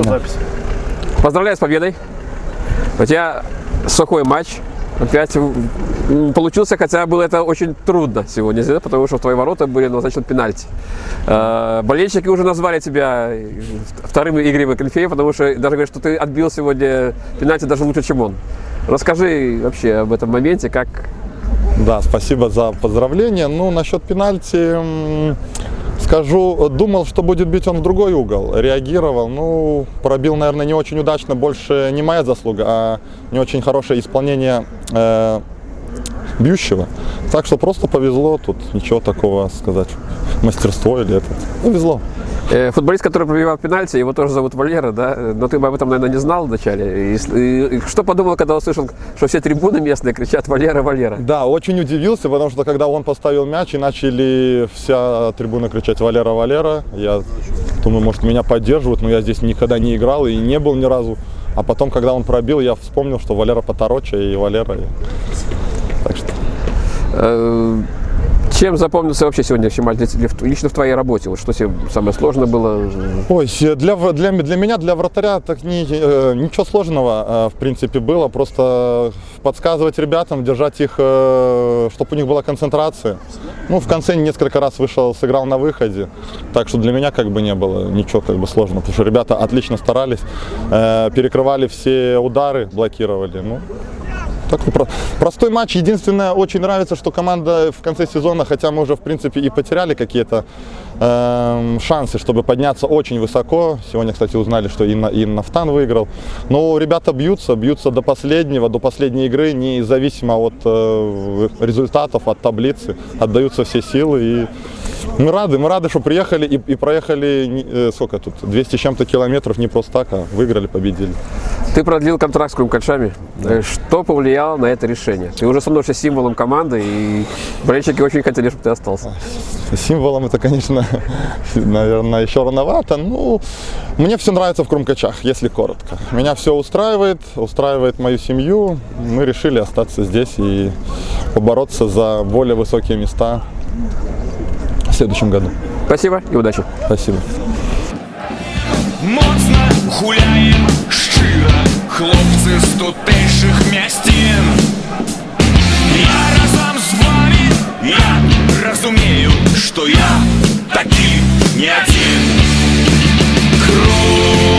Все, запись. Поздравляю с победой. У тебя сухой матч. Опять получился, хотя было это очень трудно сегодня, потому что в твои ворота были назначены пенальти. Болельщики уже назвали тебя вторым Игорем Акинфеевым, потому что даже говорят, что ты отбил сегодня пенальти даже лучше, чем он. Расскажи вообще об этом моменте, как... Да, спасибо за поздравления. Ну, насчет пенальти, скажу, думал, что будет бить он в другой угол. Реагировал, ну, пробил, наверное, не очень удачно, больше не моя заслуга, а не очень хорошее исполнение бьющего. Так что просто повезло, тут ничего такого сказать, мастерство или это. Повезло. Футболист, который пробивал пенальти, его тоже зовут Валера, да? Но ты об этом, наверное, не знал вначале. И что подумал, когда услышал, что все трибуны местные кричат «Валера, Валера»? Да, очень удивился, потому что когда он поставил мяч и начали вся трибуна кричать «Валера, Валера», я думаю, может, меня поддерживают, но я здесь никогда не играл и не был ни разу. А потом, когда он пробил, я вспомнил, что Валера Потороча и Валера. Так что... Чем запомнился вообще сегодняшний матч лично в твоей работе? Вот что тебе самое сложное было? Ой, для меня, для вратаря, так ничего сложного, в принципе, было. Просто подсказывать ребятам, держать их, чтобы у них была концентрация. Ну, в конце несколько раз вышел, сыграл на выходе. Так что для меня как бы не было ничего как бы сложного. Потому что ребята отлично старались, перекрывали все удары, блокировали. Ну, такой простой матч. Единственное, очень нравится, что команда в конце сезона, хотя мы уже в принципе и потеряли какие-то шансы, чтобы подняться очень высоко. Сегодня, кстати, узнали, что и Нафтан выиграл. Но ребята бьются до последнего, до последней игры, независимо от результатов, от таблицы. Отдаются все силы. И мы рады, что приехали и проехали, сколько тут, 200 с чем-то километров, не просто так, а выиграли, победили. Ты продлил контракт с Крумкальчами. Да. Что повлияло на это решение? Ты уже становишься символом команды, и болельщики очень хотели, чтобы ты остался. Символом это, конечно, наверное, еще рановато. Ну, мне все нравится в Крумкачах, если коротко. Меня все устраивает мою семью. Мы решили остаться здесь и побороться за более высокие места в следующем году. Спасибо и удачи. Спасибо. Моцно гуляем щиро, хлопцы з тутейших містин. Я разом з вами, я розумію, що я такий не один. Круг